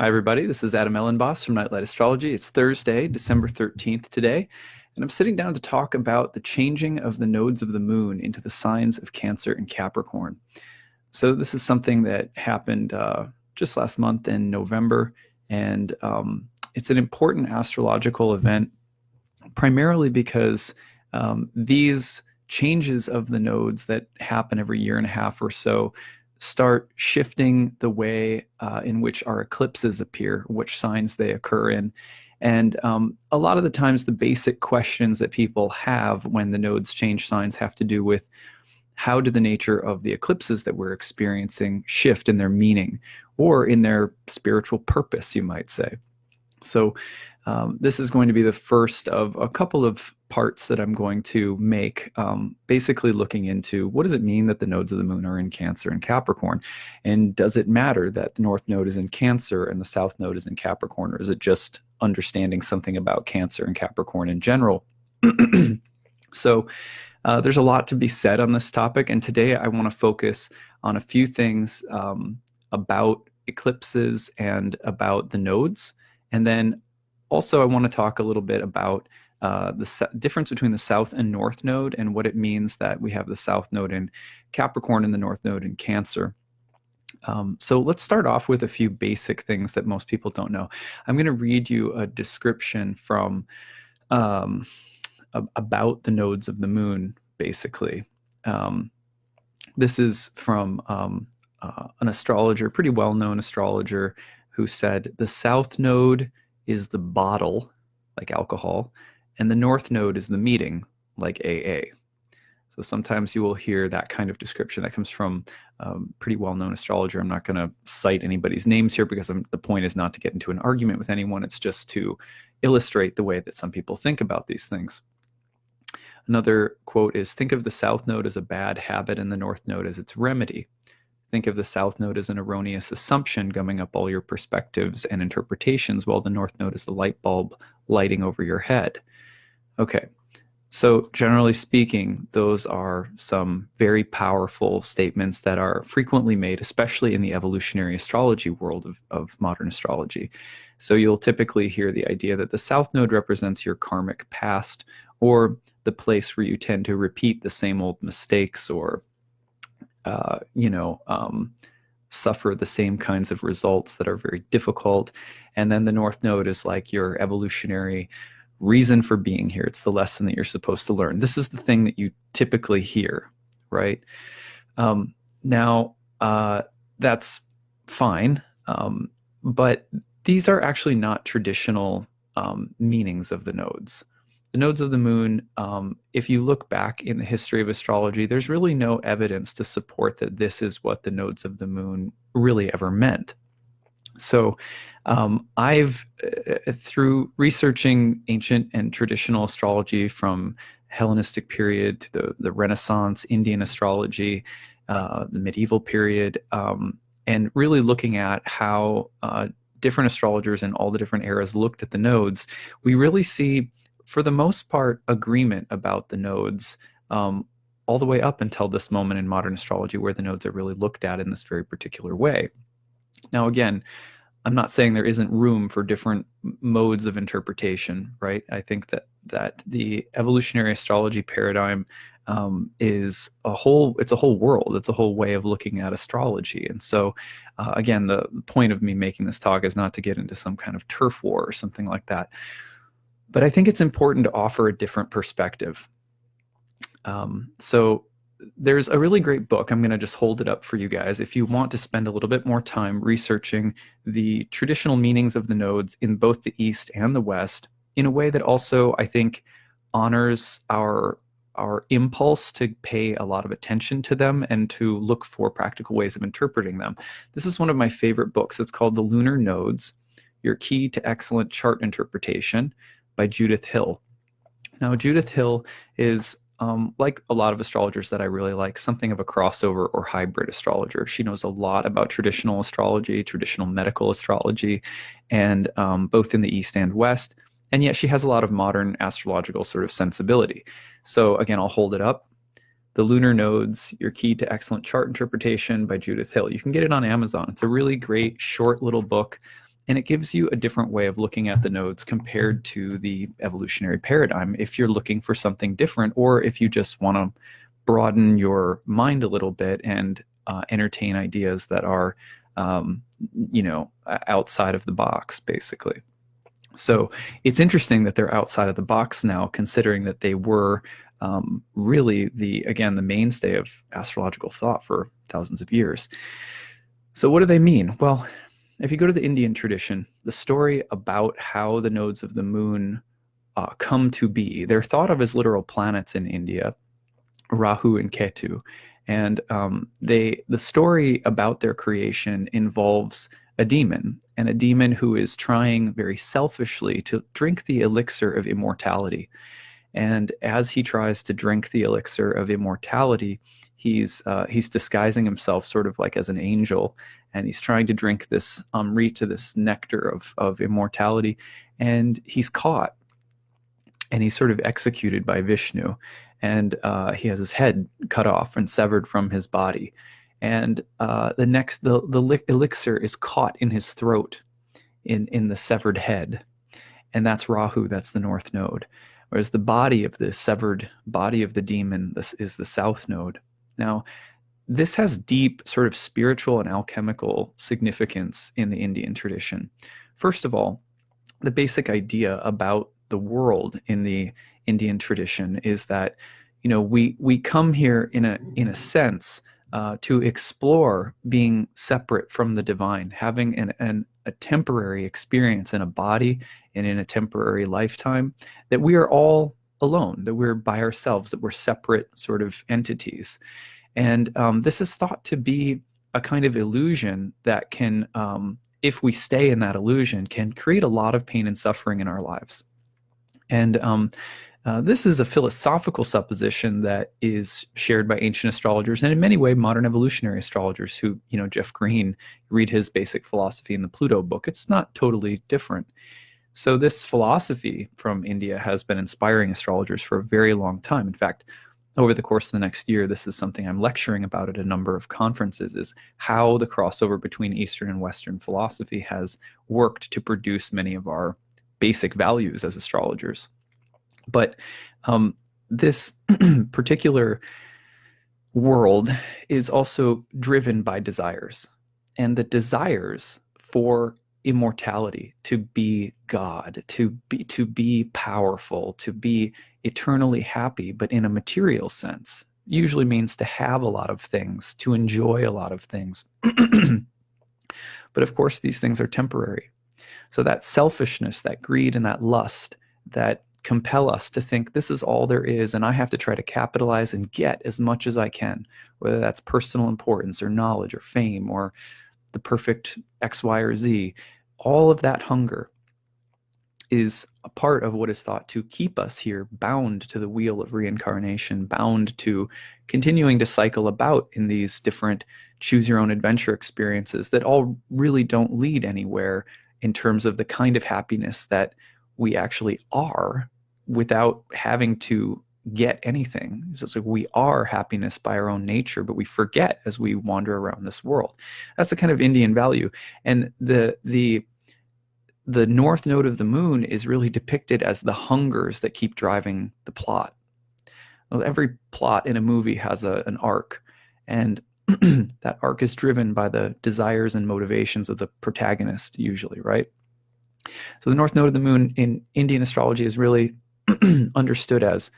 Hi, everybody. This is Adam Elenbaas from Nightlight Astrology. It's Thursday, December 13th today, and I'm sitting down to talk about the changing of the nodes of the moon into the signs of Cancer and Capricorn. So this is something that happened just last month in November, and it's an important astrological event, primarily because these changes of the nodes that happen every year and a half or so start shifting the way in which our eclipses appear, which signs they occur in. And a lot of the times, the basic questions that people have when the nodes change signs have to do with how do the nature of the eclipses that we're experiencing shift in their meaning or in their spiritual purpose, you might say. So this is going to be the first of a couple of parts that I'm going to make, basically looking into what does it mean that the nodes of the moon are in Cancer and Capricorn? And does it matter that the North Node is in Cancer and the South Node is in Capricorn? Or is it just understanding something about Cancer and Capricorn in general? So there's a lot to be said on this topic. And today I want to focus on a few things about eclipses and about the nodes. And then also I want to talk a little bit about the difference between the South and North Node and what it means that we have the South Node in Capricorn and the North Node in Cancer. So let's start off with a few basic things that most people don't know. I'm going to read you a description from about the nodes of the moon, basically. This is from an astrologer, pretty well-known astrologer, who said the South Node is the bottle, like alcohol, and the North Node is the meeting, like AA. So sometimes you will hear that kind of description that comes from a pretty well-known astrologer. I'm not going to cite anybody's names here because the point is not to get into an argument with anyone. It's just to illustrate the way that some people think about these things. Another quote is, think of the South Node as a bad habit and the North Node as its remedy. Think of the South Node as an erroneous assumption gumming up all your perspectives and interpretations, while the North Node is the light bulb lighting over your head. Okay, so generally speaking, those are some very powerful statements that are frequently made, especially in the evolutionary astrology world of modern astrology. So you'll typically hear the idea that the South Node represents your karmic past, or the place where you tend to repeat the same old mistakes, or suffer the same kinds of results that are very difficult. And then the North Node is like your evolutionary reason for being here. It's the lesson that you're supposed to learn. This is the thing that you typically hear, right? Now, that's fine, but these are actually not traditional meanings of the nodes. The nodes of the moon, if you look back in the history of astrology, there's really no evidence to support that this is what the nodes of the moon really ever meant. So I've, through researching ancient and traditional astrology from Hellenistic period to the Renaissance, Indian astrology, the medieval period, and really looking at how different astrologers in all the different eras looked at the nodes, we really see, for the most part, agreement about the nodes all the way up until this moment in modern astrology where the nodes are really looked at in this very particular way. Now, again, I'm not saying there isn't room for different modes of interpretation, right? I think that the evolutionary astrology paradigm is it's a whole world. It's a whole way of looking at astrology. And so, again, the point of me making this talk is not to get into some kind of turf war or something like that. But I think it's important to offer a different perspective. So there's a really great book. I'm going to just hold it up for you guys. If you want to spend a little bit more time researching the traditional meanings of the nodes in both the East and the West, in a way that also, I think, honors our impulse to pay a lot of attention to them and to look for practical ways of interpreting them. This is one of my favorite books. It's called The Lunar Nodes, Your Key to Excellent Chart Interpretation, by Judith Hill. Now, Judith Hill is, like a lot of astrologers that I really like, something of a crossover or hybrid astrologer. She knows a lot about traditional astrology, traditional medical astrology, and both in the East and West. And yet she has a lot of modern astrological sort of sensibility. So again, I'll hold it up. The Lunar Nodes, Your Key to Excellent Chart Interpretation by Judith Hill. You can get it on Amazon. It's a really great short little book. And it gives you a different way of looking at the nodes compared to the evolutionary paradigm if you're looking for something different, or if you just want to broaden your mind a little bit and entertain ideas that are, outside of the box, basically. So it's interesting that they're outside of the box now, considering that they were really the mainstay of astrological thought for thousands of years. So what do they mean? Well, if you go to the Indian tradition, the story about how the nodes of the moon come to be, they're thought of as literal planets in India, Rahu and Ketu. And the story about their creation involves a demon, and a demon who is trying very selfishly to drink the elixir of immortality. And as he tries to drink the elixir of immortality, he's disguising himself sort of like as an angel, and he's trying to drink this amrita, this nectar of immortality, and he's caught, and he's sort of executed by Vishnu, and he has his head cut off and severed from his body, and the elixir is caught in his throat, in the severed head, and that's Rahu, that's the north node. Whereas the body of the severed body of the demon, this is the south node. Now, this has deep sort of spiritual and alchemical significance in the Indian tradition. First of all, the basic idea about the world in the Indian tradition is that, we come here in a sense to explore being separate from the divine, having a temporary experience in a body and in a temporary lifetime, that we are all alone, that we're by ourselves, that we're separate sort of entities. And this is thought to be a kind of illusion that can, if we stay in that illusion, can create a lot of pain and suffering in our lives. And this is a philosophical supposition that is shared by ancient astrologers, and in many ways modern evolutionary astrologers who, Jeff Green, read his basic philosophy in the Pluto book. It's not totally different. So this philosophy from India has been inspiring astrologers for a very long time. In fact, over the course of the next year, this is something I'm lecturing about at a number of conferences, is how the crossover between Eastern and Western philosophy has worked to produce many of our basic values as astrologers. But this particular world is also driven by desires, and the desires for immortality, to be God, to be powerful, to be eternally happy, but in a material sense, usually means to have a lot of things, to enjoy a lot of things. But of course, these things are temporary. So that selfishness, that greed, and that lust that compel us to think this is all there is, and I have to try to capitalize and get as much as I can, whether that's personal importance or knowledge or fame or the perfect X, Y, or Z. All of that hunger is a part of what is thought to keep us here, bound to the wheel of reincarnation, bound to continuing to cycle about in these different choose your own adventure experiences that all really don't lead anywhere in terms of the kind of happiness that we actually are without having to get anything. It's like we are happiness by our own nature, but we forget as we wander around this world. That's the kind of Indian value. And the north node of the moon is really depicted as the hungers that keep driving the plot. Well, every plot in a movie has an arc, and that arc is driven by the desires and motivations of the protagonist, usually, right? So the north node of the moon in Indian astrology is really understood as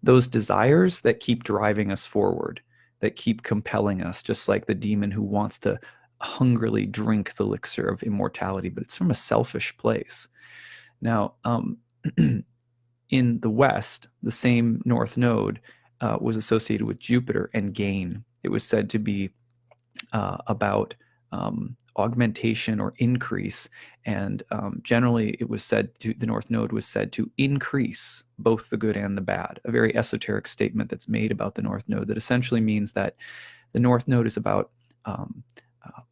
those desires that keep driving us forward, that keep compelling us, just like the demon who wants to hungrily drink the elixir of immortality, but it's from a selfish place. Now, in the West, the same north node was associated with Jupiter and gain. It was said to be about augmentation or increase, and generally it was said to, the north node was said to increase both the good and the bad. A very esoteric statement that's made about the north node that essentially means that the north node is about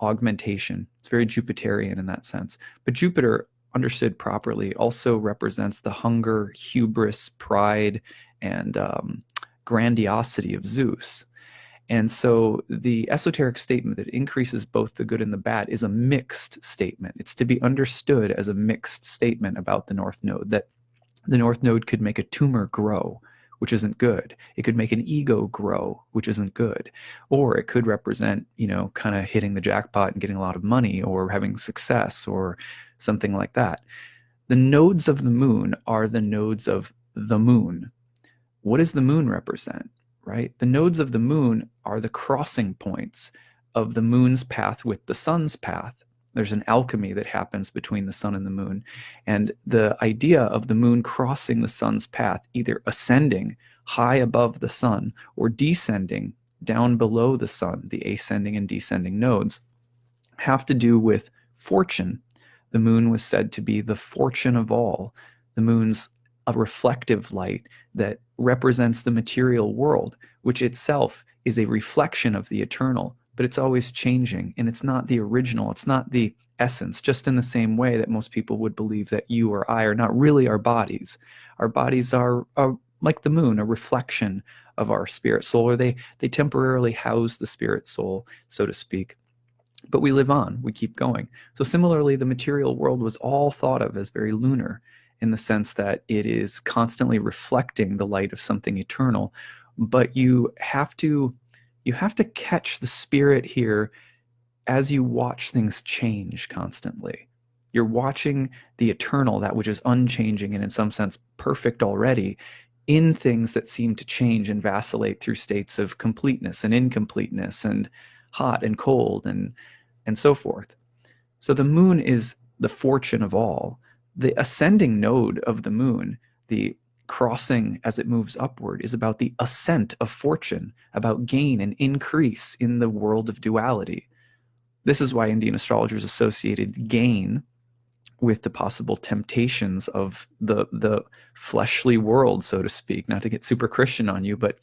augmentation. It's very Jupiterian in that sense. But Jupiter, understood properly, also represents the hunger, hubris, pride, and grandiosity of Zeus. And so the esoteric statement that increases both the good and the bad is a mixed statement. It's to be understood as a mixed statement about the North Node, that the North Node could make a tumor grow, which isn't good. It could make an ego grow, which isn't good. Or it could represent, kind of hitting the jackpot and getting a lot of money or having success or something like that. The nodes of the moon are the nodes of the moon. What does the moon represent, right? The nodes of the moon are the crossing points of the moon's path with the sun's path. There's an alchemy that happens between the sun and the moon. And the idea of the moon crossing the sun's path, either ascending high above the sun or descending down below the sun, the ascending and descending nodes, have to do with fortune. The moon was said to be the fortune of all. The moon's a reflective light that represents the material world, which itself is a reflection of the eternal, but it's always changing, and it's not the original, it's not the essence, just in the same way that most people would believe that you or I are not really our bodies. Our bodies are like the moon, a reflection of our spirit soul, or they temporarily house the spirit soul, so to speak. But we live on, we keep going. So similarly, the material world was all thought of as very lunar, in the sense that it is constantly reflecting the light of something eternal. But you have to catch the spirit here as you watch things change constantly. You're watching the eternal, that which is unchanging and in some sense perfect already, in things that seem to change and vacillate through states of completeness and incompleteness and hot and cold and so forth. So the moon is the fortune of all. The ascending node of the moon, the crossing as it moves upward, is about the ascent of fortune, about gain and increase in the world of duality. This is why Indian astrologers associated gain with the possible temptations of the fleshly world, so to speak. Not to get super Christian on you, but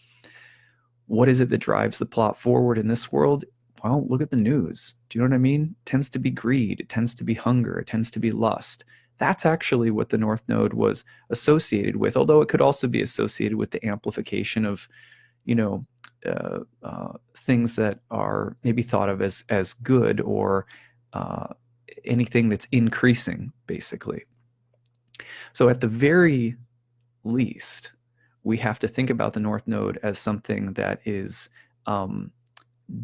what is it that drives the plot forward in this world? Well, look at the news. Do you know what I mean? It tends to be greed. It tends to be hunger. It tends to be lust. That's actually what the North Node was associated with, although it could also be associated with the amplification of, things that are maybe thought of as good, or anything that's increasing, basically. So at the very least, we have to think about the North Node as something that is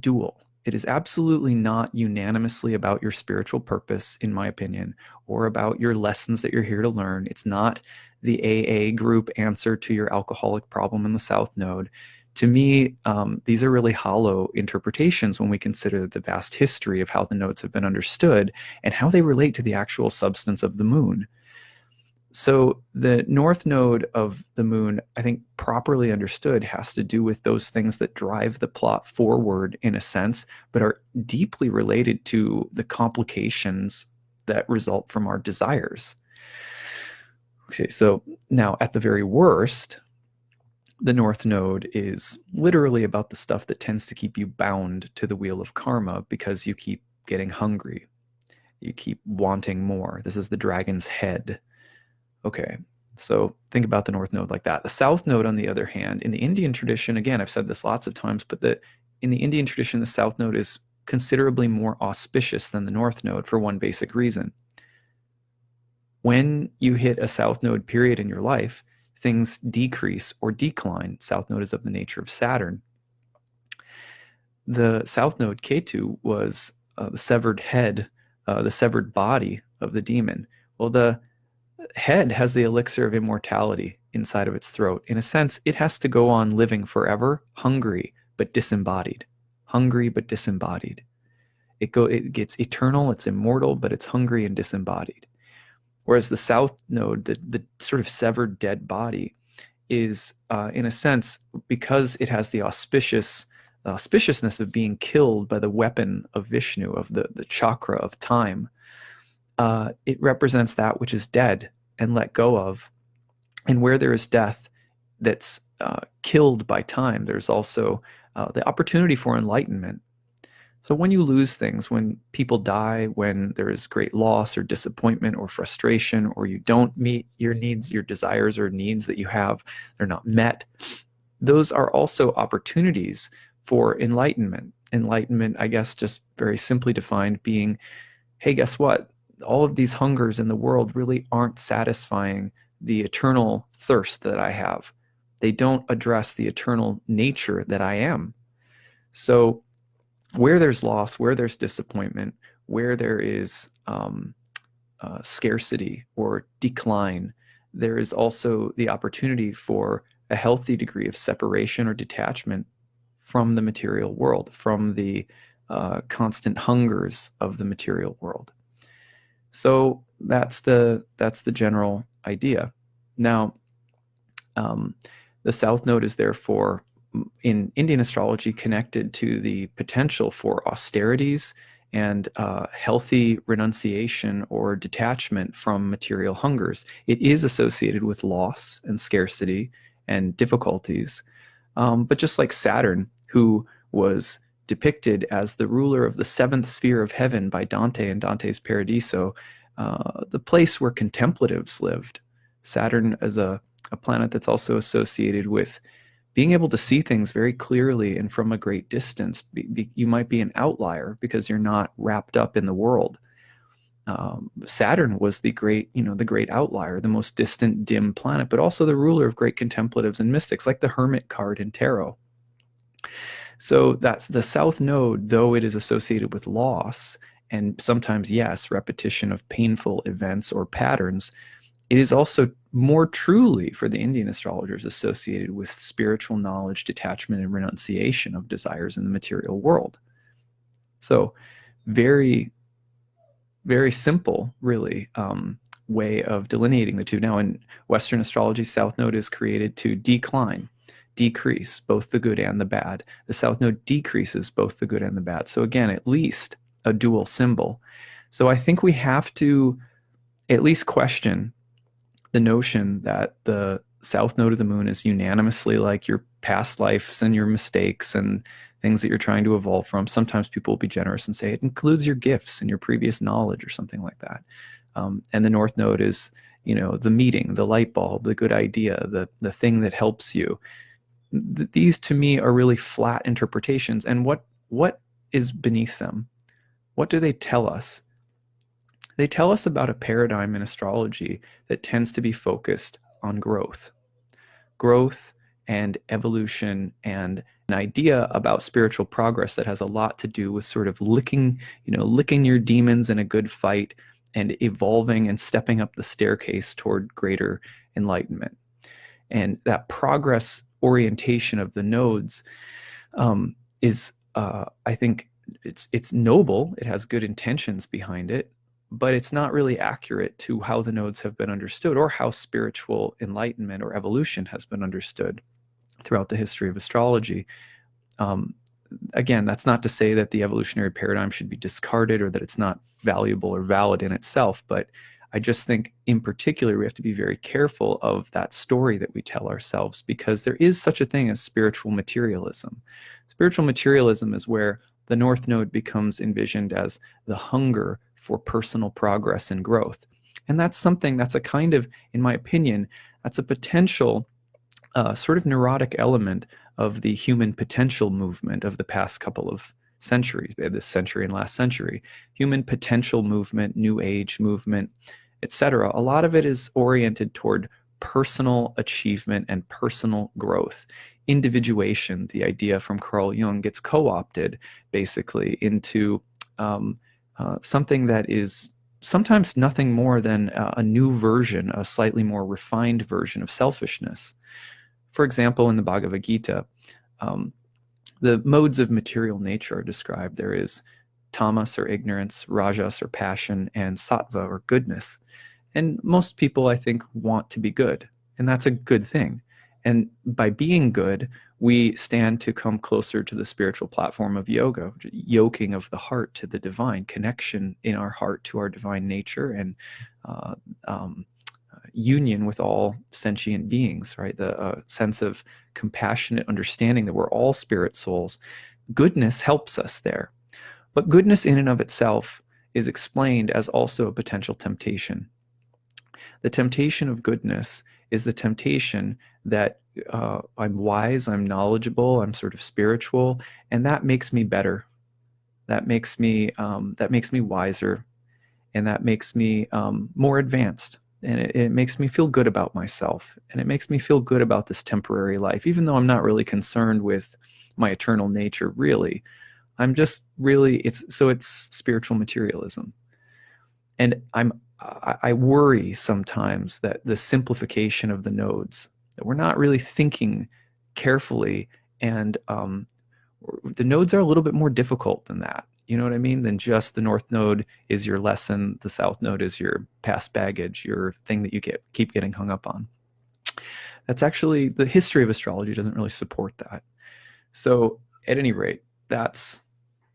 dual. It is absolutely not unanimously about your spiritual purpose, in my opinion, or about your lessons that you're here to learn. It's not the AA group answer to your alcoholic problem in the South Node. To me, these are really hollow interpretations when we consider the vast history of how the nodes have been understood and how they relate to the actual substance of the moon. So the North Node of the moon, I think properly understood, has to do with those things that drive the plot forward in a sense, but are deeply related to the complications that result from our desires. Okay, so now at the very worst, the North Node is literally about the stuff that tends to keep you bound to the wheel of karma because you keep getting hungry. You keep wanting more. This is the dragon's head. Okay, so think about the North Node like that. The South Node, on the other hand, in the Indian tradition, again, I've said this lots of times, but in the Indian tradition, the South Node is considerably more auspicious than the North Node for one basic reason. When you hit a South Node period in your life, things decrease or decline. South Node is of the nature of Saturn. The South Node, Ketu, was the severed head, the severed body of the demon. Well, the head has the elixir of immortality inside of its throat. In a sense, it has to go on living forever, hungry but disembodied. Hungry but disembodied. It gets eternal, it's immortal, but it's hungry and disembodied. Whereas the South Node, the sort of severed dead body, is, in a sense, because it has the auspiciousness of being killed by the weapon of Vishnu, of the chakra of time, it represents that which is dead and let go of. And where there is death that's killed by time, there's also the opportunity for enlightenment. So when you lose things, when people die, when there is great loss or disappointment or frustration, or you don't meet your needs, your desires or needs that you have, they're not met, those are also opportunities for enlightenment. Enlightenment, I guess, just very simply defined, being, hey, guess what? All of these hungers in the world really aren't satisfying the eternal thirst that I have. They don't address the eternal nature that I am. So where there's loss, where there's disappointment, where there is scarcity or decline, there is also the opportunity for a healthy degree of separation or detachment from the material world, from the constant hungers of the material world. So that's the general idea. Now, the South Node is therefore, in Indian astrology, connected to the potential for austerities and healthy renunciation or detachment from material hungers. It is associated with loss and scarcity and difficulties. But just like Saturn, who was depicted as the ruler of the seventh sphere of heaven by Dante in Dante's Paradiso, the place where contemplatives lived. Saturn is a planet that's also associated with being able to see things very clearly and from a great distance. You might be an outlier because you're not wrapped up in the world. Saturn was the great outlier, the most distant, dim planet, but also the ruler of great contemplatives and mystics, like the Hermit card in tarot. So that's the South Node, though it is associated with loss and sometimes, yes, repetition of painful events or patterns. It is also more truly, for the Indian astrologers, associated with spiritual knowledge, detachment, and renunciation of desires in the material world. So very, very simple, really, way of delineating the two. Now, in Western astrology, South Node is created to decrease both the good and the bad. The South Node decreases both the good and the bad. So again, at least a dual symbol. So I think we have to at least question the notion that the South Node of the moon is unanimously like your past lives and your mistakes and things that you're trying to evolve from. Sometimes people will be generous and say it includes your gifts and your previous knowledge or something like that. And the North Node is, the meeting, the light bulb, the good idea, the thing that helps you. These to me are really flat interpretations. And what is beneath them? What do they tell us? They tell us about a paradigm in astrology that tends to be focused on growth and evolution, and an idea about spiritual progress that has a lot to do with sort of licking your demons in a good fight and evolving and stepping up the staircase toward greater enlightenment. And that progress orientation of the nodes is, I think, it's noble. It has good intentions behind it, but it's not really accurate to how the nodes have been understood or how spiritual enlightenment or evolution has been understood throughout the history of astrology. Again, that's not to say that the evolutionary paradigm should be discarded or that it's not valuable or valid in itself, but I just think in particular we have to be very careful of that story that we tell ourselves, because there is such a thing as spiritual materialism. Spiritual materialism is where the North Node becomes envisioned as the hunger for personal progress and growth. And that's a kind of, in my opinion, that's a potential sort of neurotic element of the human potential movement of the past couple of centuries, this century and last century. Human potential movement, New Age movement, etc. A lot of it is oriented toward personal achievement and personal growth. Individuation, the idea from Carl Jung, gets co-opted basically into something that is sometimes nothing more than a new version, a slightly more refined version of selfishness. For example, in the Bhagavad Gita, the modes of material nature are described. There is tamas or ignorance, rajas or passion, and sattva or goodness. And most people, I think, want to be good, and that's a good thing. And by being good, we stand to come closer to the spiritual platform of yoga, yoking of the heart to the divine, connection in our heart to our divine nature, and union with all sentient beings, right? The sense of compassionate understanding that we're all spirit souls. Goodness helps us there. But goodness in and of itself is explained as also a potential temptation. The temptation of goodness is the temptation that I'm wise, I'm knowledgeable, I'm sort of spiritual, and that makes me better. That makes me wiser, and that makes me more advanced. And it makes me feel good about myself, and it makes me feel good about this temporary life, even though I'm not really concerned with my eternal nature. Really, I'm just really it's spiritual materialism, and I worry sometimes that the simplification of the nodes, that we're not really thinking carefully, and the nodes are a little bit more difficult than that. You know what I mean? Than just the north node is your lesson, the south node is your past baggage, your thing that you keep getting hung up on. That's actually, the history of astrology doesn't really support that. So at any rate, that's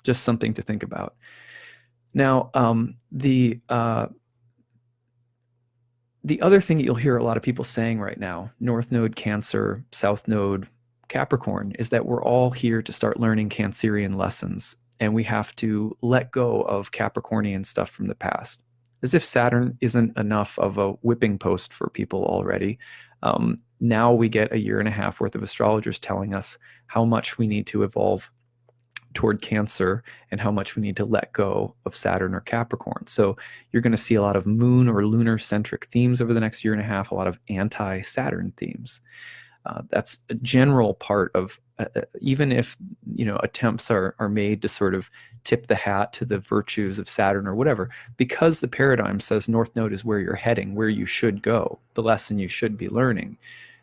just something to think about. Now, the other thing that you'll hear a lot of people saying right now, North Node Cancer, South Node Capricorn, is that we're all here to start learning Cancerian lessons, and we have to let go of Capricornian stuff from the past. As if Saturn isn't enough of a whipping post for people already. Now we get a year and a half worth of astrologers telling us how much we need to evolve toward Cancer and how much we need to let go of Saturn or Capricorn. So you're going to see a lot of moon or lunar centric themes over the next year and a half, a lot of anti-Saturn themes. That's a general part of, even if attempts are made to sort of tip the hat to the virtues of Saturn or whatever, because the paradigm says North Node is where you're heading, where you should go, the lesson you should be learning.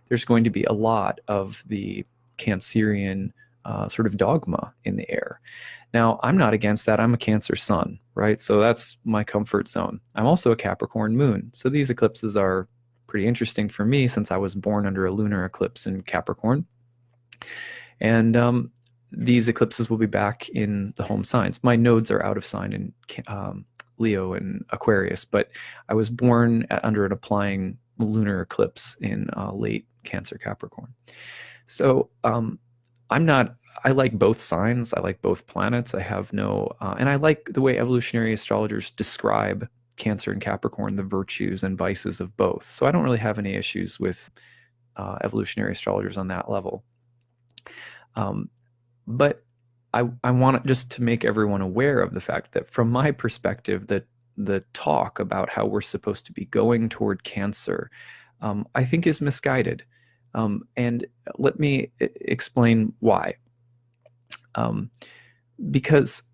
There's going to be a lot of the Cancerian sort of dogma in the air. Now, I'm not against that. I'm a Cancer sun, right? So that's my comfort zone. I'm also a Capricorn moon. So these eclipses are pretty interesting for me since I was born under a lunar eclipse in Capricorn. And these eclipses will be back in the home signs. My nodes are out of sign in Leo and Aquarius, but I was born under an applying lunar eclipse in late Cancer Capricorn. So I like both signs. I like both planets. I have and I like the way evolutionary astrologers describe Cancer and Capricorn, the virtues and vices of both. So I don't really have any issues with evolutionary astrologers on that level. But I want just to make everyone aware of the fact that from my perspective, that the talk about how we're supposed to be going toward Cancer, I think is misguided. And let me explain why. Because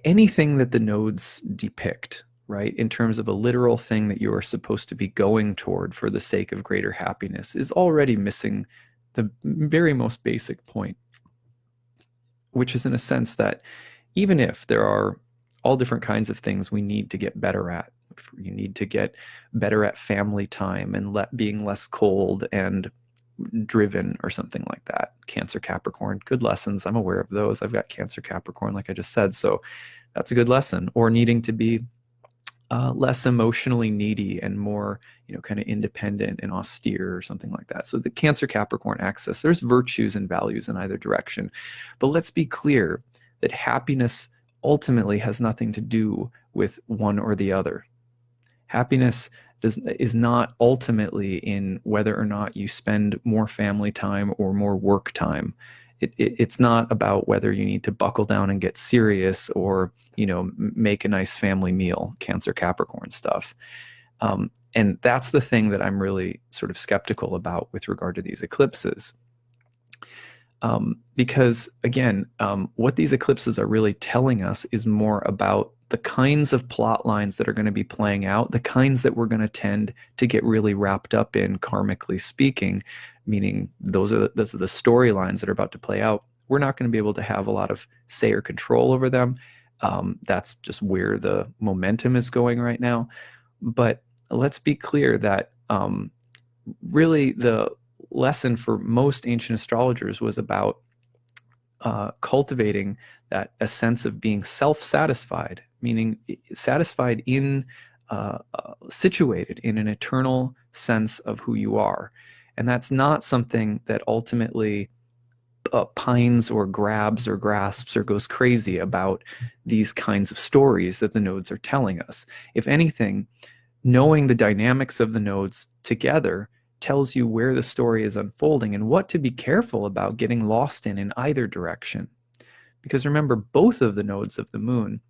anything that the nodes depict, right, in terms of a literal thing that you are supposed to be going toward for the sake of greater happiness, is already missing the very most basic point, which is in a sense that even if there are all different kinds of things we need to get better at, you need to get better at family time and being less cold and driven or something like that. Cancer Capricorn, good lessons. I'm aware of those. I've got Cancer Capricorn, like I just said, so that's a good lesson. Or needing to be less emotionally needy and more, kind of independent and austere or something like that. So the Cancer Capricorn axis, there's virtues and values in either direction. But let's be clear that happiness ultimately has nothing to do with one or the other. Happiness is not ultimately in whether or not you spend more family time or more work time. It's not about whether you need to buckle down and get serious or, make a nice family meal, Cancer Capricorn stuff. And that's the thing that I'm really sort of skeptical about with regard to these eclipses. Because again, what these eclipses are really telling us is more about the kinds of plot lines that are going to be playing out, the kinds that we're going to tend to get really wrapped up in, karmically speaking, meaning those are the storylines that are about to play out. We're not going to be able to have a lot of say or control over them. That's just where the momentum is going right now. But let's be clear that really the lesson for most ancient astrologers was about cultivating a sense of being self-satisfied, meaning satisfied situated in an eternal sense of who you are. And that's not something that ultimately pines or grabs or grasps or goes crazy about these kinds of stories that the nodes are telling us. If anything, knowing the dynamics of the nodes together tells you where the story is unfolding and what to be careful about getting lost in either direction. Because remember, both of the nodes of the moon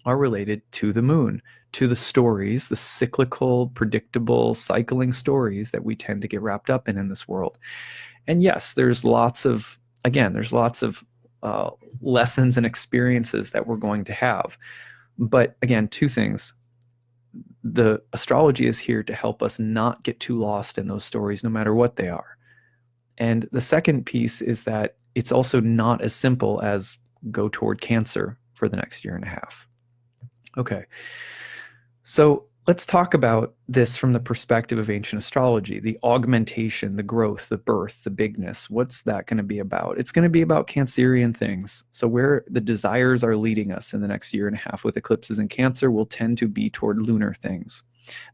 are related to the moon, to the stories, the cyclical, predictable, cycling stories that we tend to get wrapped up in this world. And yes, there's lots of lessons and experiences that we're going to have. But again, two things. The astrology is here to help us not get too lost in those stories, no matter what they are. And the second piece is that it's also not as simple as go toward Cancer for the next year and a half. Okay, so let's talk about this from the perspective of ancient astrology, the augmentation, the growth, the birth, the bigness. What's that going to be about? It's going to be about Cancerian things. So where the desires are leading us in the next year and a half with eclipses in Cancer will tend to be toward lunar things.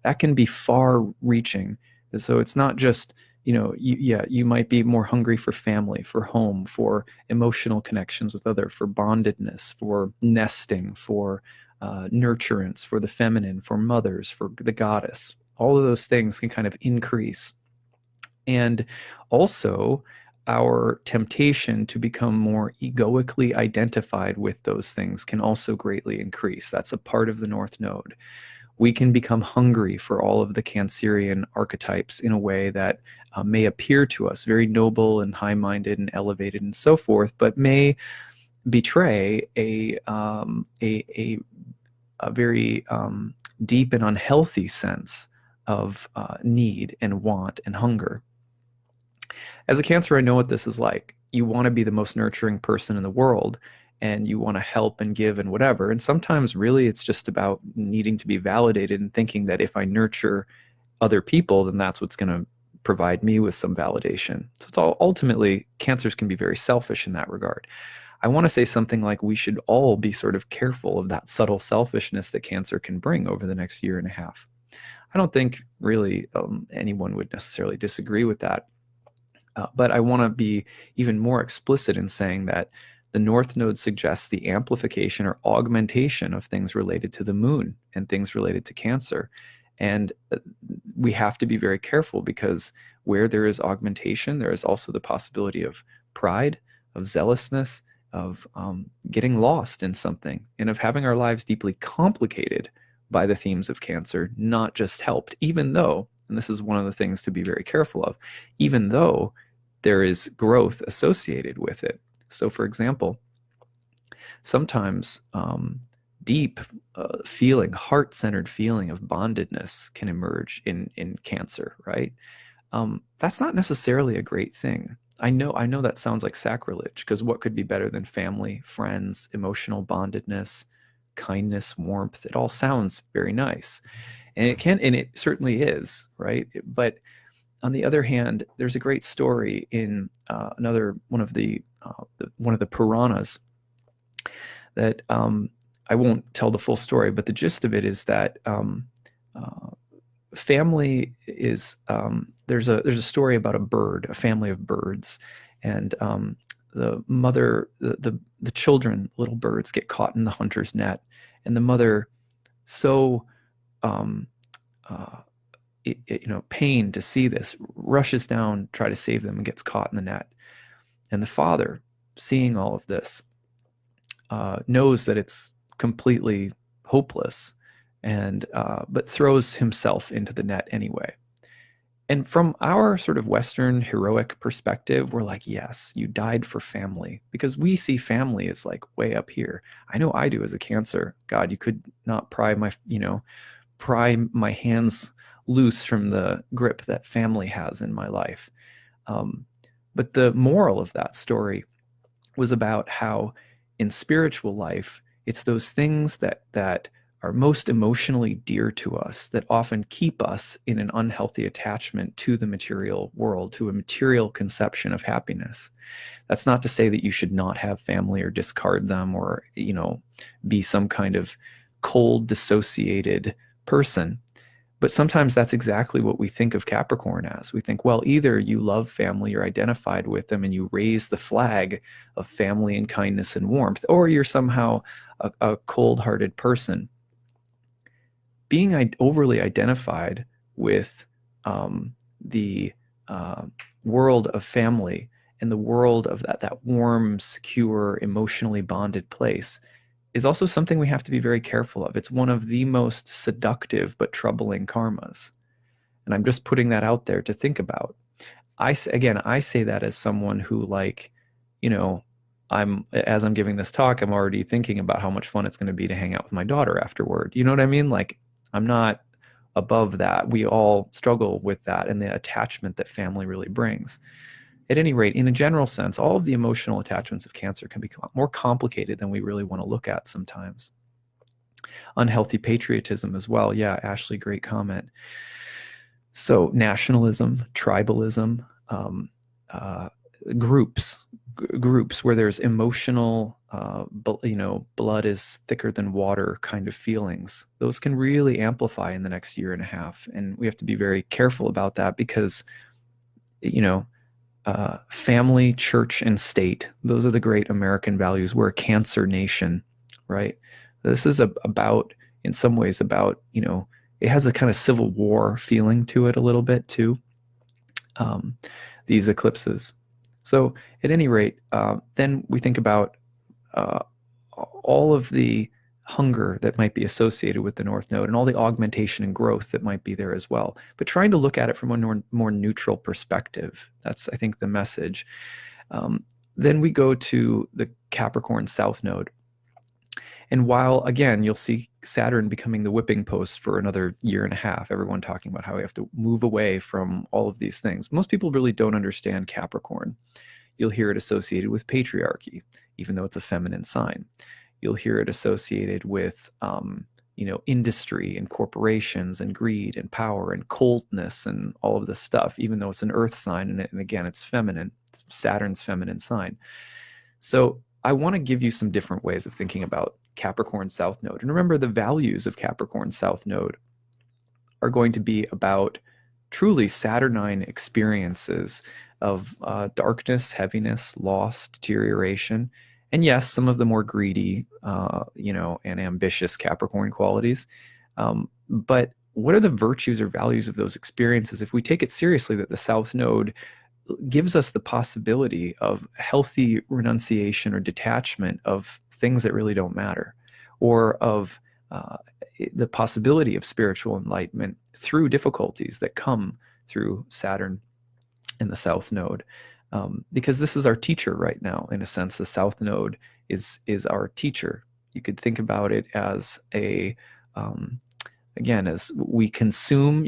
That can be far reaching. So it's not just, you might be more hungry for family, for home, for emotional connections with others, for bondedness, for nesting, for nurturance, for the feminine, for mothers, for the goddess. All of those things can kind of increase. And also, our temptation to become more egoically identified with those things can also greatly increase. That's a part of the North Node. We can become hungry for all of the Cancerian archetypes in a way that may appear to us very noble and high-minded and elevated and so forth, but may betray a very deep and unhealthy sense of need and want and hunger. As a Cancer, I know what this is like. You want to be the most nurturing person in the world, and you want to help and give and whatever. And sometimes really it's just about needing to be validated and thinking that if I nurture other people, then that's what's going to provide me with some validation. So it's all ultimately, Cancers can be very selfish in that regard. I want to say something like we should all be sort of careful of that subtle selfishness that Cancer can bring over the next year and a half. I don't think really anyone would necessarily disagree with that. But I want to be even more explicit in saying that the North Node suggests the amplification or augmentation of things related to the moon and things related to Cancer. And we have to be very careful, because where there is augmentation, there is also the possibility of pride, of zealousness, of getting lost in something, and of having our lives deeply complicated by the themes of Cancer, not just helped, even though, and this is one of the things to be very careful of, even though there is growth associated with it. So for example, sometimes deep feeling, heart-centered feeling of bondedness can emerge in Cancer, right? That's not necessarily a great thing. I know that sounds like sacrilege, because what could be better than family, friends, emotional bondedness, kindness, warmth? It all sounds very nice. And it certainly is, right? But on the other hand, there's a great story in one of the Puranas that I won't tell the full story, but the gist of it is that family is there's a story about a family of birds, and the mother, the children, little birds, get caught in the hunter's net, and the mother, so pained to see this, rushes down, try to save them, and gets caught in the net. And the father, seeing all of this, knows that it's completely hopeless, and but throws himself into the net anyway. And from our sort of Western heroic perspective, we're like, yes, you died for family, because we see family as like way up here. I know I do as a Cancer. God, you could not pry my hands loose from the grip that family has in my life. But the moral of that story was about how in spiritual life, it's those things that are most emotionally dear to us that often keep us in an unhealthy attachment to the material world, to a material conception of happiness. That's not to say that you should not have family or discard them, or, be some kind of cold, dissociated person. But sometimes that's exactly what we think of Capricorn as. We think, well, either you love family, you're identified with them, and you raise the flag of family and kindness and warmth, or you're somehow a cold-hearted person. being overly identified with the world of family and the world of that warm, secure, emotionally bonded place is also something we have to be very careful of. It's one of the most seductive but troubling karmas. And I'm just putting that out there to think about. I say that as someone who, like, you know, as I'm giving this talk, I'm already thinking about how much fun it's going to be to hang out with my daughter afterward. You know what I mean? Like, I'm not above that. We all struggle with that and the attachment that family really brings. At any rate, in a general sense, all of the emotional attachments of Cancer can become more complicated than we really want to look at sometimes. Unhealthy patriotism as well. Yeah, Ashley, great comment. So nationalism, tribalism, groups where there's emotional, blood is thicker than water kind of feelings. Those can really amplify in the next year and a half. And we have to be very careful about that because, family, church, and state, those are the great American values. We're a Cancer nation, right? This is in some ways about, it has a kind of Civil War feeling to it a little bit too, these eclipses. So at any rate, then we think about all of the hunger that might be associated with the North Node and all the augmentation and growth that might be there as well. But trying to look at it from a more neutral perspective. That's, I think, the message. Then we go to the Capricorn South Node. And while, again, you'll see Saturn becoming the whipping post for another year and a half, everyone talking about how we have to move away from all of these things. Most people really don't understand Capricorn. You'll hear it associated with patriarchy, even though it's a feminine sign. You'll hear it associated with, industry and corporations and greed and power and coldness and all of this stuff, even though it's an earth sign. And again, it's feminine. It's Saturn's feminine sign. So I want to give you some different ways of thinking about Capricorn South Node. And remember, the values of Capricorn South Node are going to be about truly Saturnine experiences of darkness, heaviness, loss, deterioration, and yes, some of the more greedy, and ambitious Capricorn qualities. But what are the virtues or values of those experiences if we take it seriously that the South Node gives us the possibility of healthy renunciation or detachment of things that really don't matter, or of the possibility of spiritual enlightenment through difficulties that come through Saturn in the South Node. Because this is our teacher right now, in a sense. The South Node is our teacher. You could think about it as as we consume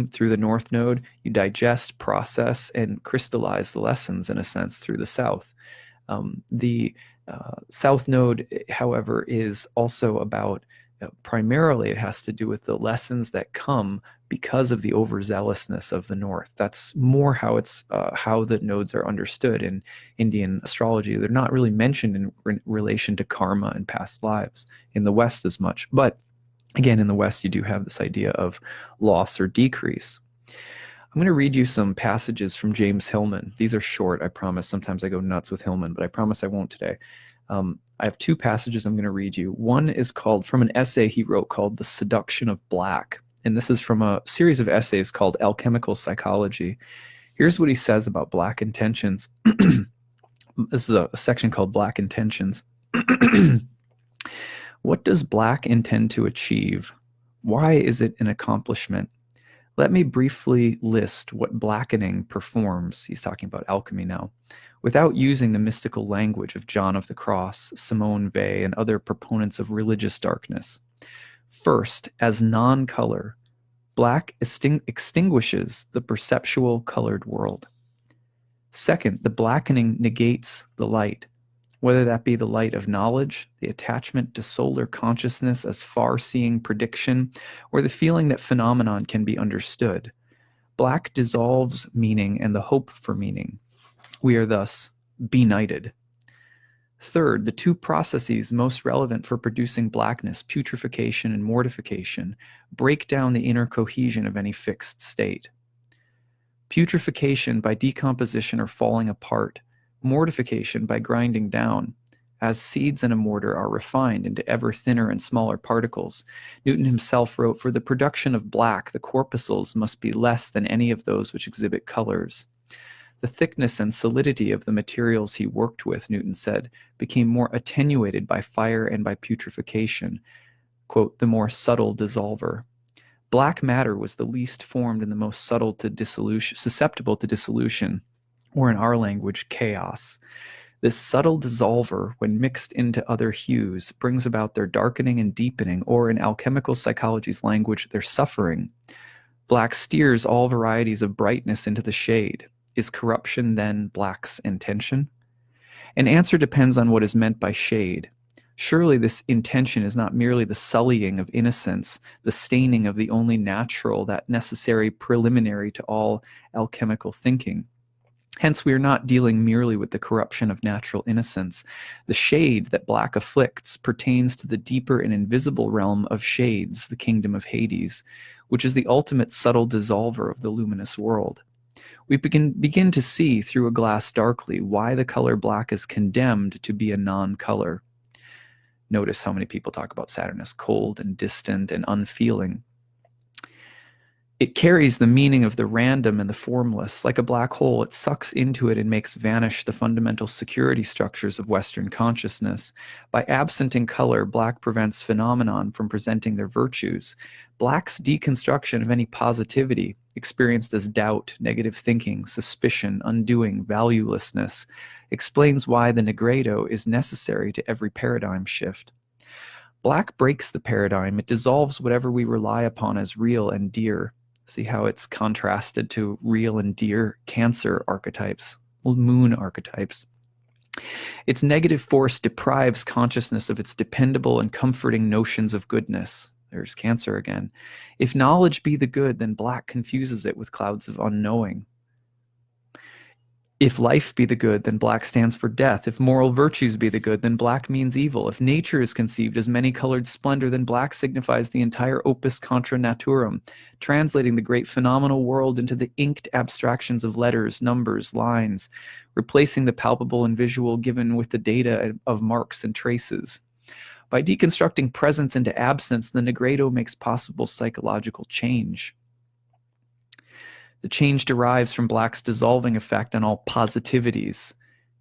through the North Node. You digest, process, and crystallize the lessons, in a sense, through the South. The South Node, however, is also about, primarily it has to do with the lessons that come because of the overzealousness of the North. That's more how the nodes are understood in Indian astrology. They're not really mentioned in relation to karma and past lives in the West as much. But again, in the West, you do have this idea of loss or decrease. I'm going to read you some passages from James Hillman. These are short, I promise. Sometimes I go nuts with Hillman, but I promise I won't today. I have two passages I'm going to read you. One is from an essay he wrote called The Seduction of Black. And this is from a series of essays called Alchemical Psychology. Here's what he says about black intentions. This is a section called Black Intentions. What does black intend to achieve? Why is it an accomplishment? Let me briefly list what blackening performs. He's talking about alchemy now, without using the mystical language of John of the Cross, Simone Weil, and other proponents of religious darkness. First, as non-color, black extinguishes the perceptual colored world. Second, the blackening negates the light, whether that be the light of knowledge, the attachment to solar consciousness as far-seeing prediction, or the feeling that phenomenon can be understood. Black dissolves meaning and the hope for meaning. We are thus benighted. Third, the two processes most relevant for producing blackness, putrefaction and mortification, break down the inner cohesion of any fixed state. Putrefaction by decomposition or falling apart, mortification by grinding down, as seeds in a mortar are refined into ever thinner and smaller particles. Newton himself wrote, "For the production of black, the corpuscles must be less than any of those which exhibit colors." The thickness and solidity of the materials he worked with, Newton said, became more attenuated by fire and by putrefaction, quote, "the more subtle dissolver." Black matter was the least formed and the most susceptible to dissolution, or in our language, chaos. This subtle dissolver, when mixed into other hues, brings about their darkening and deepening, or in alchemical psychology's language, their suffering. Black steers all varieties of brightness into the shade. Is corruption then black's intention? An answer depends on what is meant by shade. Surely this intention is not merely the sullying of innocence, the staining of the only natural, that necessary preliminary to all alchemical thinking. Hence, we are not dealing merely with the corruption of natural innocence. The shade that black afflicts pertains to the deeper and invisible realm of shades, the kingdom of Hades, which is the ultimate subtle dissolver of the luminous world. We begin to see through a glass darkly why the color black is condemned to be a non-color. Notice how many people talk about Saturn as cold and distant and unfeeling. It carries the meaning of the random and the formless. Like a black hole, it sucks into it and makes vanish the fundamental security structures of Western consciousness. By absenting color, black prevents phenomenon from presenting their virtues. Black's deconstruction of any positivity, experienced as doubt, negative thinking, suspicion, undoing, valuelessness, explains why the negredo is necessary to every paradigm shift. Black breaks the paradigm. It dissolves whatever we rely upon as real and dear. See how it's contrasted to real and dear Cancer archetypes, moon archetypes. Its negative force deprives consciousness of its dependable and comforting notions of goodness. There's Cancer again. If knowledge be the good, then black confuses it with clouds of unknowing. If life be the good, then black stands for death. If moral virtues be the good, then black means evil. If nature is conceived as many-colored splendor, then black signifies the entire opus contra naturam, translating the great phenomenal world into the inked abstractions of letters, numbers, lines, replacing the palpable and visual given with the data of marks and traces. By deconstructing presence into absence, the negredo makes possible psychological change. The change derives from black's dissolving effect on all positivities.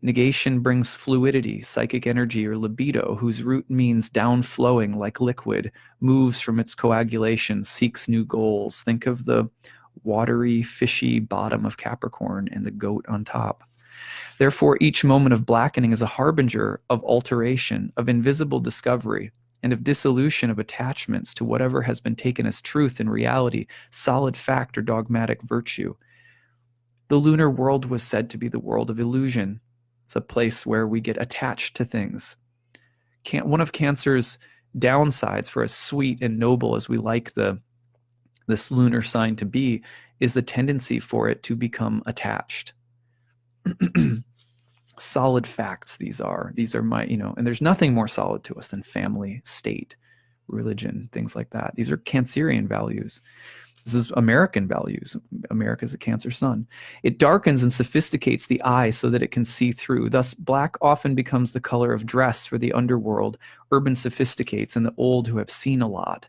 Negation brings fluidity, psychic energy, or libido, whose root means downflowing like liquid, moves from its coagulation, seeks new goals. Think of the watery, fishy bottom of Capricorn and the goat on top. Therefore, each moment of blackening is a harbinger of alteration, of invisible discovery, and of dissolution of attachments to whatever has been taken as truth and reality, solid fact or dogmatic virtue. The lunar world was said to be the world of illusion. It's a place where we get attached to things. One of Cancer's downsides, for as sweet and noble as we like this lunar sign to be, is the tendency for it to become attached. Solid facts these are my, and there's nothing more solid to us than family, state, religion, things like that. These are Cancerian values. This is American values. America's a Cancer sun. It darkens and sophisticates the eye so that it can see through. Thus, black often becomes the color of dress for the underworld, urban sophisticates, and the old who have seen a lot.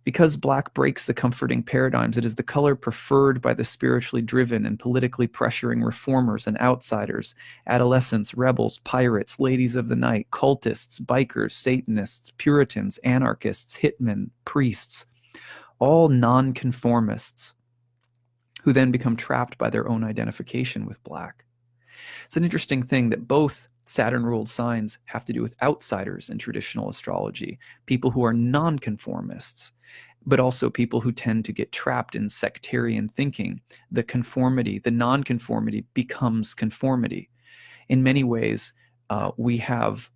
Because black breaks the comforting paradigms, it is the color preferred by the spiritually driven and politically pressuring reformers and outsiders, adolescents, rebels, pirates, ladies of the night, cultists, bikers, Satanists, Puritans, anarchists, hitmen, priests, all nonconformists who then become trapped by their own identification with black. It's an interesting thing that both Saturn-ruled signs have to do with outsiders in traditional astrology, people who are nonconformists, but also people who tend to get trapped in sectarian thinking. The conformity, the nonconformity becomes conformity. In many ways, we have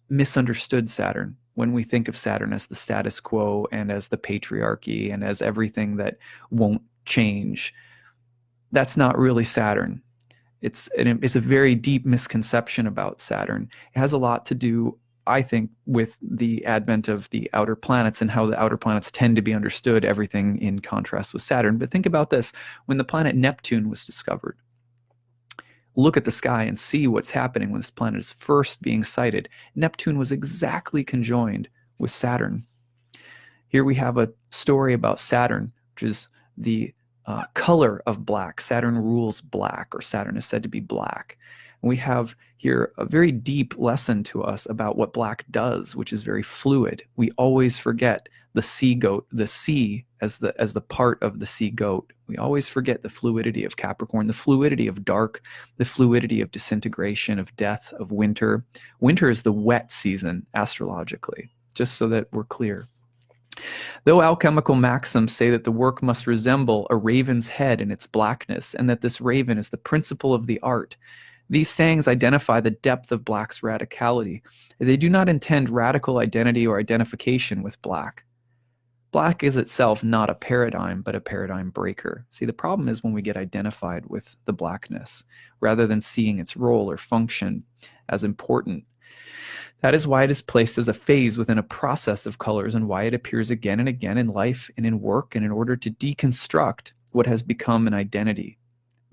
misunderstood Saturn when we think of Saturn as the status quo and as the patriarchy and as everything that won't change. That's not really Saturn. It's a very deep misconception about Saturn. It has a lot to do, I think, with the advent of the outer planets and how the outer planets tend to be understood, everything in contrast with Saturn. But think about this. When the planet Neptune was discovered, look at the sky and see what's happening when this planet is first being sighted. Neptune was exactly conjoined with Saturn. Here we have a story about Saturn, which is the color of black. Saturn rules black, or Saturn is said to be black. And we have here a very deep lesson to us about what black does, which is very fluid. We always forget the sea goat, the sea as the part of the sea goat. We always forget the fluidity of Capricorn, the fluidity of dark, the fluidity of disintegration, of death, of winter. Winter is the wet season astrologically, just so that we're clear. Though alchemical maxims say that the work must resemble a raven's head in its blackness, and that this raven is the principle of the art, these sayings identify the depth of black's radicality. They do not intend radical identity or identification with black. Black is itself not a paradigm, but a paradigm breaker. See, the problem is when we get identified with the blackness, rather than seeing its role or function as important. That is why it is placed as a phase within a process of colors, and why it appears again and again in life and in work, and in order to deconstruct what has become an identity.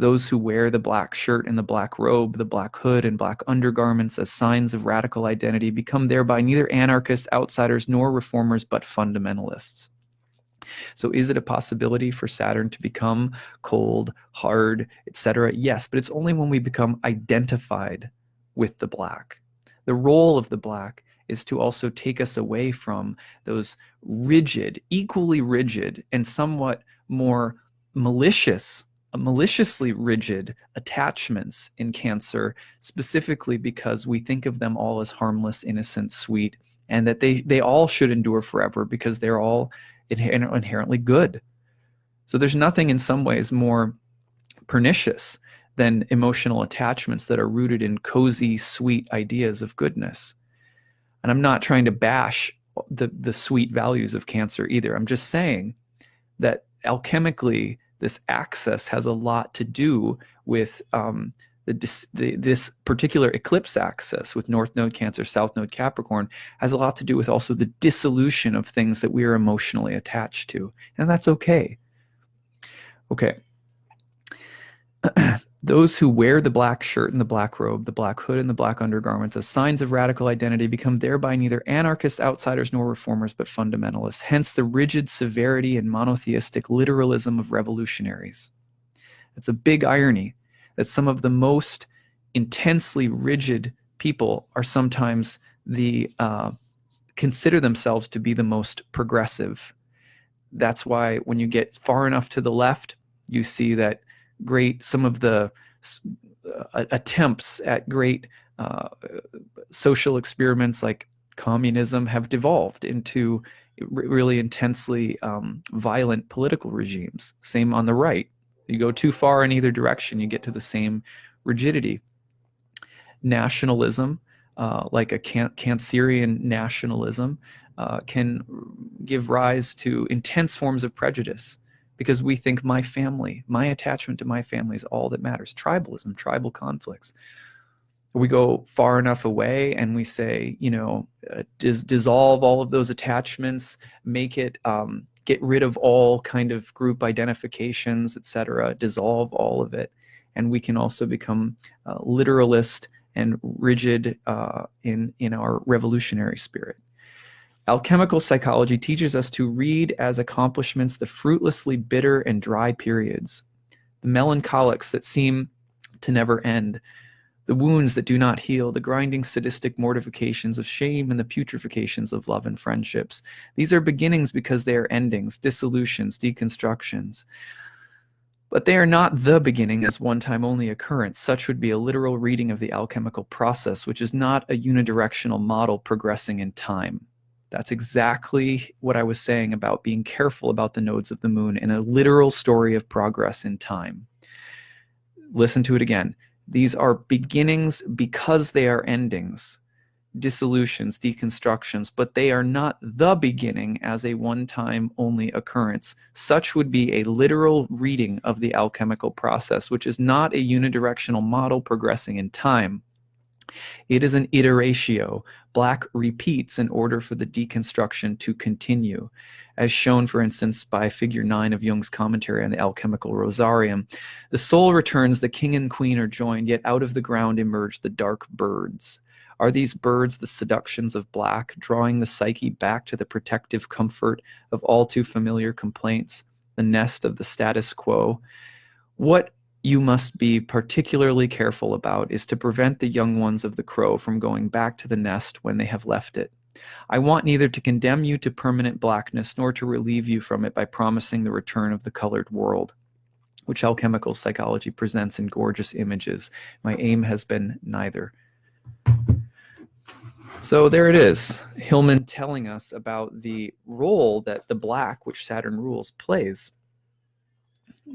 Those who wear the black shirt and the black robe, the black hood and black undergarments as signs of radical identity become thereby neither anarchists, outsiders, nor reformers, but fundamentalists. So is it a possibility for Saturn to become cold, hard, etc.? Yes, but it's only when we become identified with the black. The role of the black is to also take us away from those rigid, equally rigid, and somewhat more maliciously rigid attachments in Cancer, specifically because we think of them all as harmless, innocent, sweet, and that they all should endure forever because they're all inherently good. So there's nothing in some ways more pernicious than emotional attachments that are rooted in cozy, sweet ideas of goodness. And I'm not trying to bash the sweet values of Cancer either. I'm just saying that alchemically, this axis has a lot to do with this particular eclipse axis with North Node Cancer, South Node Capricorn, has a lot to do with also the dissolution of things that we are emotionally attached to. And that's okay. Okay. Those who wear the black shirt and the black robe, the black hood and the black undergarments as signs of radical identity become thereby neither anarchists, outsiders, nor reformers, but fundamentalists. Hence the rigid severity and monotheistic literalism of revolutionaries. It's a big irony that some of the most intensely rigid people are sometimes consider themselves to be the most progressive. That's why when you get far enough to the left, you see that some of the attempts at great social experiments like communism have devolved into really intensely violent political regimes. Same on the right. You go too far in either direction, you get to the same rigidity. Nationalism, like a Cancerian nationalism, can give rise to intense forms of prejudice, because we think my family, my attachment to my family is all that matters. Tribalism, tribal conflicts. We go far enough away and we say, dissolve all of those attachments, make it, get rid of all kind of group identifications, etc., dissolve all of it. And we can also become literalist and rigid in our revolutionary spirit. Alchemical psychology teaches us to read as accomplishments the fruitlessly bitter and dry periods, the melancholics that seem to never end, the wounds that do not heal, the grinding sadistic mortifications of shame, and the putrefacions of love and friendships. These are beginnings because they are endings, dissolutions, deconstructions. But they are not the beginning as one-time only occurrence. Such would be a literal reading of the alchemical process, which is not a unidirectional model progressing in time. That's exactly what I was saying about being careful about the nodes of the moon in a literal story of progress in time. Listen to it again. These are beginnings because they are endings, dissolutions, deconstructions, but they are not the beginning as a one-time only occurrence. Such would be a literal reading of the alchemical process, which is not a unidirectional model progressing in time. It is an iteratio. Black repeats in order for the deconstruction to continue. As shown, for instance, by figure 9 of Jung's commentary on the Alchemical Rosarium, the soul returns, the king and queen are joined, yet out of the ground emerge the dark birds. Are these birds the seductions of black, drawing the psyche back to the protective comfort of all too familiar complaints, the nest of the status quo? What you must be particularly careful about is to prevent the young ones of the crow from going back to the nest when they have left it. I want neither to condemn you to permanent blackness nor to relieve you from it by promising the return of the colored world, which alchemical psychology presents in gorgeous images. My aim has been neither. So there it is, Hillman telling us about the role that the black, which Saturn rules, plays.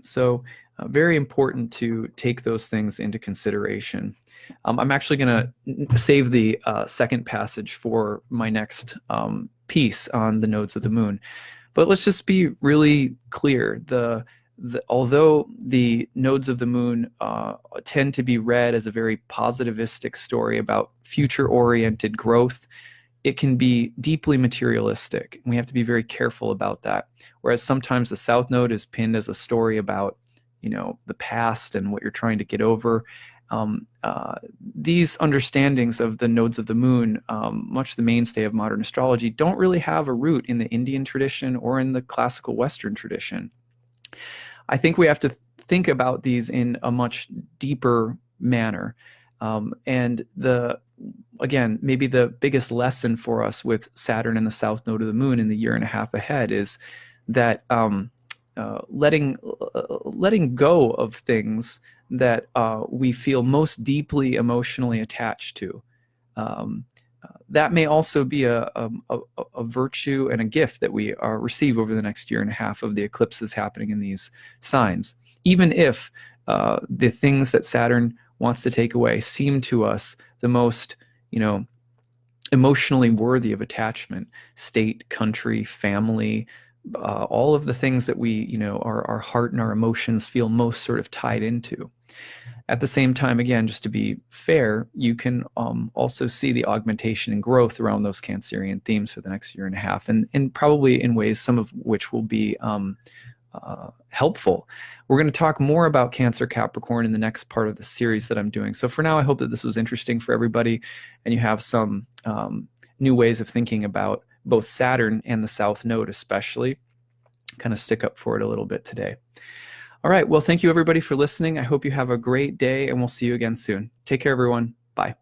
So very important to take those things into consideration. I'm actually going to save the second passage for my next piece on the nodes of the moon. But let's just be really clear. Although the nodes of the moon tend to be read as a very positivistic story about future-oriented growth, it can be deeply materialistic. And we have to be very careful about that. Whereas sometimes the South Node is pinned as a story about, the past and what you're trying to get over. These understandings of the nodes of the moon, much the mainstay of modern astrology, don't really have a root in the Indian tradition or in the classical Western tradition. I think we have to think about these in a much deeper manner. And again, maybe the biggest lesson for us with Saturn and the South Node of the Moon in the year and a half ahead is that letting go of things that we feel most deeply emotionally attached to. That may also be a virtue and a gift that we receive over the next year and a half of the eclipses happening in these signs. Even if the things that Saturn wants to take away seem to us the most, emotionally worthy of attachment, state, country, family, all of the things that we, our heart and our emotions feel most sort of tied into. At the same time, again, just to be fair, you can also see the augmentation and growth around those Cancerian themes for the next year and a half, and probably in ways, some of which will be helpful. We're going to talk more about Cancer Capricorn in the next part of the series that I'm doing. So for now, I hope that this was interesting for everybody, and you have some new ways of thinking about both Saturn and the South Node especially. Kind of stick up for it a little bit today. All right, well, thank you everybody for listening. I hope you have a great day, and we'll see you again soon. Take care, everyone. Bye.